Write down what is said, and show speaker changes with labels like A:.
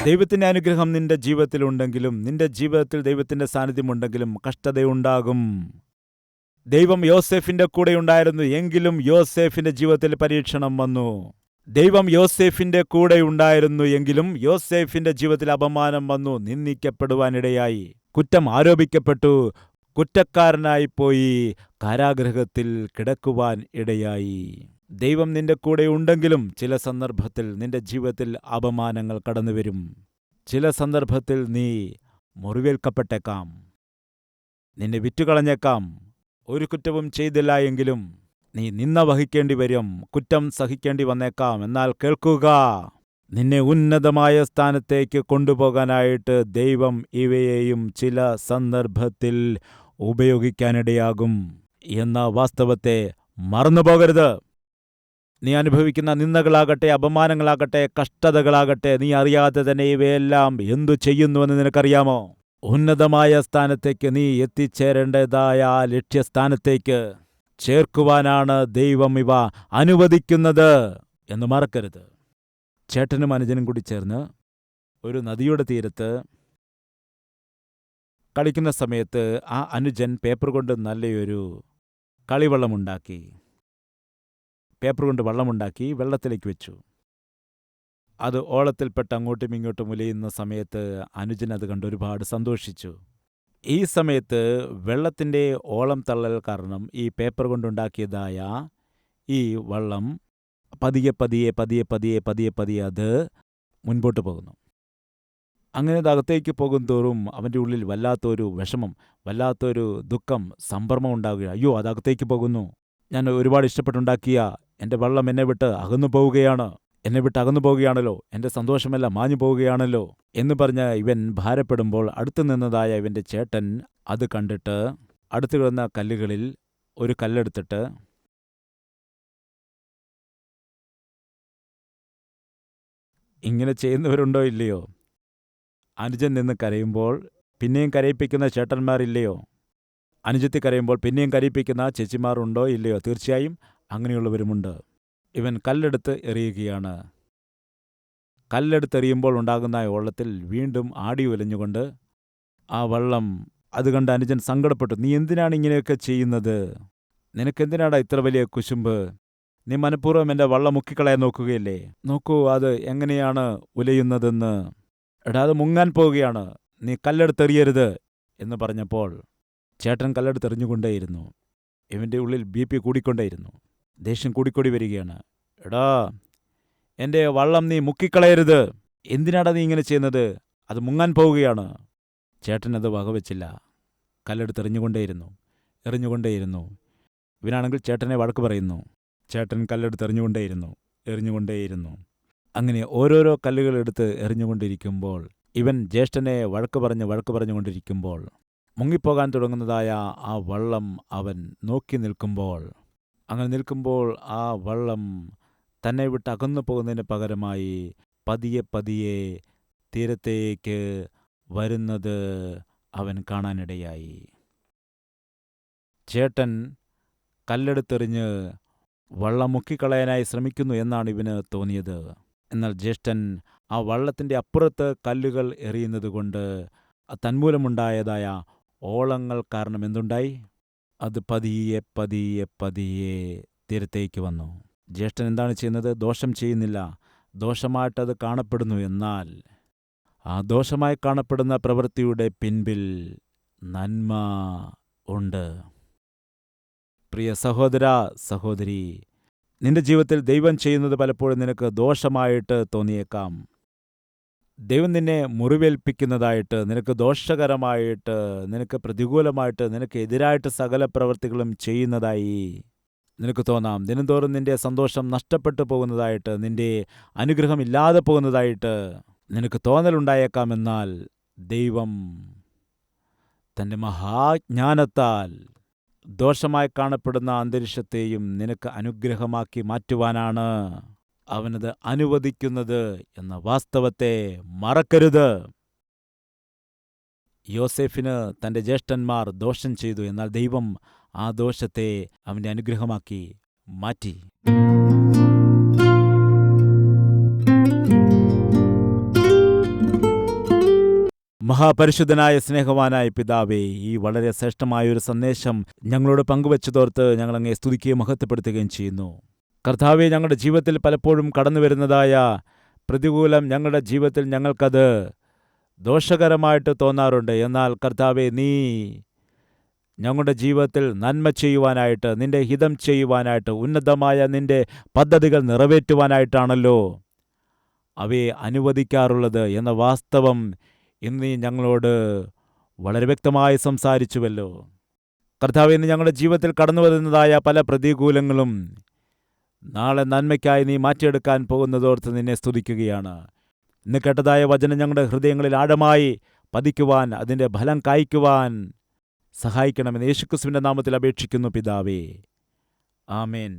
A: ദൈവത്തിൻ്റെ അനുഗ്രഹം നിന്റെ ജീവിതത്തിലുണ്ടെങ്കിലും, നിന്റെ ജീവിതത്തിൽ ദൈവത്തിൻ്റെ സാന്നിധ്യമുണ്ടെങ്കിലും കഷ്ടതയുണ്ടാകും. ദൈവം യോസേഫിൻ്റെ കൂടെ ഉണ്ടായിരുന്നു, എങ്കിലും യോസേഫിൻ്റെ ജീവിതത്തിൽ പരീക്ഷണം വന്നു. ദൈവം യോസേഫിൻ്റെ കൂടെ ഉണ്ടായിരുന്നു, എങ്കിലും യോസേഫിൻ്റെ ജീവിതത്തിൽ അപമാനം വന്നു, നിന്ദിക്കപ്പെടുവാനിടയായി, കുറ്റം ആരോപിക്കപ്പെട്ടു, കുറ്റക്കാരനായിപ്പോയി, കാരാഗൃഹത്തിൽ കിടക്കുവാൻ ഇടയായി. ദൈവം നിന്റെ കൂടെ ഉണ്ടെങ്കിലും ചില സന്ദർഭത്തിൽ നിന്റെ ജീവിതത്തിൽ അപമാനങ്ങൾ കടന്നുവരും. ചില സന്ദർഭത്തിൽ നീ മുറിവേൽക്കപ്പെട്ടേക്കാം, നിന്നെ വിറ്റുകളഞ്ഞേക്കാം. ഒരു കുറ്റവും ചെയ്തില്ല എങ്കിലും നീ നിന്ന വഹിക്കേണ്ടി വരും, കുറ്റം സഹിക്കേണ്ടി വന്നേക്കാം. എന്നാൽ കേൾക്കുക, നിന്നെ ഉന്നതമായ സ്ഥാനത്തേക്ക് കൊണ്ടുപോകാനായിട്ട് ദൈവം ഇവയെയും ചില സന്ദർഭത്തിൽ ഉപയോഗിക്കാനിടയാകും എന്ന വാസ്തവത്തെ മറന്നുപോകരുത്. നീ അനുഭവിക്കുന്ന നിന്ദകളാകട്ടെ, അപമാനങ്ങളാകട്ടെ, കഷ്ടതകളാകട്ടെ, നീ അറിയാതെ തന്നെ ഇവയെല്ലാം എന്തു ചെയ്യുന്നുവെന്ന് നിനക്കറിയാമോ? ഉന്നതമായ സ്ഥാനത്തേക്ക് നീ എത്തിച്ചേരേണ്ടതായ ആ ലക്ഷ്യസ്ഥാനത്തേക്ക് ചേർക്കുവാനാണ് ദൈവം ഇവ അനുവദിക്കുന്നത് എന്ന് മറക്കരുത്. ചേട്ടനും അനുജനും കൂടി ചേർന്ന് ഒരു നദിയുടെ തീരത്ത് കളിക്കുന്ന സമയത്ത് ആ അനുജൻ പേപ്പർ കൊണ്ട് നല്ലൊരു കളിവള്ളമുണ്ടാക്കി, പേപ്പർ കൊണ്ട് വള്ളമുണ്ടാക്കി വെള്ളത്തിലേക്ക് വെച്ചു. അത് ഓളത്തിൽപ്പെട്ട് അങ്ങോട്ടും ഇങ്ങോട്ടും ഉലയുന്ന സമയത്ത് അനുജൻ അത് കണ്ട് ഒരുപാട് സന്തോഷിച്ചു. ഈ സമയത്ത് വെള്ളത്തിൻ്റെ ഓളം തള്ളൽ കാരണം ഈ പേപ്പർ കൊണ്ടുണ്ടാക്കിയതായ ഈ വള്ളം പതിയെ പതിയെ പതിയെ പതിയെ പതിയെ പതിയെ അത് മുൻപോട്ട് പോകുന്നു. അങ്ങനെ അത് അകത്തേക്ക് പോകും തോറും അവൻ്റെ ഉള്ളിൽ വല്ലാത്തൊരു വിഷമം, വല്ലാത്തൊരു ദുഃഖം, സംഭ്രമം ഉണ്ടാവുക. അയ്യോ, അത് അകത്തേക്ക് പോകുന്നു, ഞാൻ ഒരുപാട് ഇഷ്ടപ്പെട്ടുണ്ടാക്കിയ എൻ്റെ വള്ളം എന്നെ വിട്ട് അകന്നു പോവുകയാണ്, എന്നെ വിട്ട് അകന്നു പോവുകയാണല്ലോ, എൻ്റെ സന്തോഷമെല്ലാം മാഞ്ഞു പോവുകയാണല്ലോ എന്ന് പറഞ്ഞ് ഇവൻ ഭാരപ്പെടുമ്പോൾ അടുത്തു നിന്നതായ ഇവൻ്റെ ചേട്ടൻ അത് കണ്ടിട്ട് അടുത്തു കിടന്ന കല്ലുകളിൽ ഒരു കല്ലെടുത്തിട്ട് ഇങ്ങനെ ചെയ്യുന്നവരുണ്ടോ ഇല്ലയോ? അനുജൻ നിന്ന് കരയുമ്പോൾ പിന്നെയും കരയിപ്പിക്കുന്ന ചേട്ടന്മാരില്ലയോ? അനുജത്തി കരയുമ്പോൾ പിന്നെയും കരയിപ്പിക്കുന്ന ചേച്ചിമാരുണ്ടോ ഇല്ലയോ? തീർച്ചയായും അങ്ങനെയുള്ളവരുമുണ്ട്. ഇവൻ കല്ലെടുത്ത് എറിയുകയാണ്. കല്ലെടുത്തെറിയുമ്പോൾ ഉണ്ടാകുന്ന ഓളത്തിൽ വീണ്ടും ആടി ഉലഞ്ഞുകൊണ്ട് ആ വള്ളം അത് കണ്ട് അനുജൻ സങ്കടപ്പെട്ടു. നീ എന്തിനാണ് ഇങ്ങനെയൊക്കെ ചെയ്യുന്നത്? നിനക്കെന്തിനാടാ ഇത്ര വലിയ കുശുമ്പ്? നീ മനഃപൂർവ്വം എൻ്റെ വള്ളം മുക്കിക്കളയാൻ നോക്കുകയല്ലേ? നോക്കൂ അത് എങ്ങനെയാണ് ഉലയുന്നതെന്ന്. എടാ, അത് മുങ്ങാൻ പോവുകയാണ്, നീ കല്ലെടുത്തെറിയരുത് എന്ന് പറഞ്ഞപ്പോൾ ചേട്ടൻ കല്ലെടുത്തെറിഞ്ഞുകൊണ്ടേയിരുന്നു. ഇവൻ്റെ ഉള്ളിൽ BP കൂടിക്കൊണ്ടേയിരുന്നു, ദേഷ്യം കൂടിക്കൂടി വരികയാണ്. എടാ, എൻ്റെ വള്ളം നീ മുക്കിക്കളയരുത്, എന്തിനാടാ നീ ഇങ്ങനെ ചെയ്യുന്നത്? അത് മുങ്ങാൻ പോവുകയാണ്. ചേട്ടനത് വകവെച്ചില്ല, കല്ലെടുത്തെറിഞ്ഞുകൊണ്ടേയിരുന്നു, എറിഞ്ഞുകൊണ്ടേയിരുന്നു. ഇവനാണെങ്കിൽ ചേട്ടനെ വഴക്ക് പറയുന്നു. ചേട്ടൻ കല്ലെടുത്തെറിഞ്ഞുകൊണ്ടേയിരുന്നു, എറിഞ്ഞുകൊണ്ടേയിരുന്നു. അങ്ങനെ ഓരോരോ കല്ലുകളെടുത്ത് എറിഞ്ഞുകൊണ്ടിരിക്കുമ്പോൾ ഇവൻ ജ്യേഷ്ഠനെ വഴക്ക് പറഞ്ഞുകൊണ്ടിരിക്കുമ്പോൾ മുങ്ങിപ്പോകാൻ തുടങ്ങുന്നതായ ആ വള്ളം അവൻ നോക്കി നിൽക്കുമ്പോൾ, അങ്ങനെ നിൽക്കുമ്പോൾ ആ വള്ളം തന്നെ വിട്ട് അകന്നു പോകുന്നതിന് പകരമായി പതിയെ പതിയെ തീരത്തേക്ക് വരുന്നത് അവൻ കാണാനിടയായി. ചേട്ടൻ കല്ലെടുത്തെറിഞ്ഞ് വള്ളം മുക്കിക്കളയാനായി ശ്രമിക്കുന്നു എന്നാണ് ഇവന് തോന്നിയത്. എന്നാൽ ജ്യേഷ്ഠൻ ആ വള്ളത്തിൻ്റെ അപ്പുറത്ത് കല്ലുകൾ എറിയുന്നതുകൊണ്ട് തന്മൂലമുണ്ടായതായ ഓളങ്ങൾ കാരണം എന്തുണ്ടായി? അത് പതിയെ പതിയെ പതിയെ തീരത്തേക്ക് വന്നു. ജ്യേഷ്ഠൻ എന്താണ് ചെയ്യുന്നത്? ദോഷം ചെയ്യുന്നില്ല, ദോഷമായിട്ടത് കാണപ്പെടുന്നു. എന്നാൽ ആ ദോഷമായി കാണപ്പെടുന്ന പ്രവൃത്തിയുടെ പിൻപിൽ നന്മ ഉണ്ട്. പ്രിയ സഹോദര, സഹോദരി, നിന്റെ ജീവിതത്തിൽ ദൈവം ചെയ്യുന്നത് പലപ്പോഴും നിനക്ക് ദോഷമായിട്ട് തോന്നിയേക്കാം. ദൈവം നിന്നെ മുറിവേൽപ്പിക്കുന്നതായിട്ട്, നിനക്ക് ദോഷകരമായിട്ട്, നിനക്ക് പ്രതികൂലമായിട്ട്, നിനക്ക് എതിരായിട്ട് സകല പ്രവൃത്തികളും ചെയ്യുന്നതായി നിനക്ക് തോന്നാം. ദിനംതോറും നിന്റെ സന്തോഷം നഷ്ടപ്പെട്ടു പോകുന്നതായിട്ട്, നിന്റെ അനുഗ്രഹമില്ലാതെ പോകുന്നതായിട്ട് നിനക്ക് തോന്നലുണ്ടായേക്കാം. എന്നാൽ ദൈവം തൻ്റെ മഹാജ്ഞാനത്താൽ ദോഷമായി കാണപ്പെടുന്ന അന്തരീക്ഷത്തെയും നിനക്ക് അനുഗ്രഹമാക്കി മാറ്റുവാനാണ് അവനത് അനുവദിക്കുന്നത് എന്ന വാസ്തവത്തെ മറക്കരുത്. യോസേഫിന് തൻ്റെ ജ്യേഷ്ഠന്മാർ ദോഷം ചെയ്തു, എന്നാൽ ദൈവം ആ ദോഷത്തെ അവൻ്റെ അനുഗ്രഹമാക്കി മാറ്റി. മഹാപരിശുദ്ധനായ സ്നേഹവാനായ പിതാവേ, ഈ വളരെ ശ്രേഷ്ഠമായൊരു സന്ദേശം ഞങ്ങളോട് പങ്കുവച്ചതോർത്ത് ഞങ്ങളങ്ങേ സ്തുതിക്കുകയും മഹത്വപ്പെടുത്തുകയും ചെയ്യുന്നു. കർത്താവെ, ഞങ്ങളുടെ ജീവിതത്തിൽ പലപ്പോഴും കടന്നു വരുന്നതായ പ്രതികൂലം ഞങ്ങളുടെ ജീവിതത്തിൽ ഞങ്ങൾക്കത് ദോഷകരമായിട്ട് തോന്നാറുണ്ട്. എന്നാൽ കർത്താവെ, നീ ഞങ്ങളുടെ ജീവിതത്തിൽ നന്മ ചെയ്യുവാനായിട്ട്, നിന്റെ ഹിതം ചെയ്യുവാനായിട്ട്, ഉന്നതമായ നിന്റെ പദ്ധതികൾ നിറവേറ്റുവാനായിട്ടാണല്ലോ അവയെ അനുവദിക്കാറുള്ളത് എന്ന വാസ്തവം ഇന്ന് നീ ഞങ്ങളോട് വളരെ വ്യക്തമായി സംസാരിച്ചുവല്ലോ. കർത്താവേ, ഇന്ന് ഞങ്ങളുടെ ജീവിതത്തിൽ കടന്നു വരുന്നതായ പല പ്രതികൂലങ്ങളും നാളെ നന്മയ്ക്കായി നീ മാറ്റിയെടുക്കാൻ പോകുന്നതോർത്ത് നിന്നെ സ്തുതിക്കുകയാണ്. ഇന്ന് കേട്ടതായ വചനം ഞങ്ങളുടെ ഹൃദയങ്ങളിൽ ആഴമായി പതിക്കുവാൻ, അതിൻ്റെ ഫലം കായ്ക്കുവാൻ സഹായിക്കണമെന്ന് യേശുക്രിസ്തുവിൻ്റെ നാമത്തിൽ അപേക്ഷിക്കുന്നു പിതാവേ. ആമേൻ.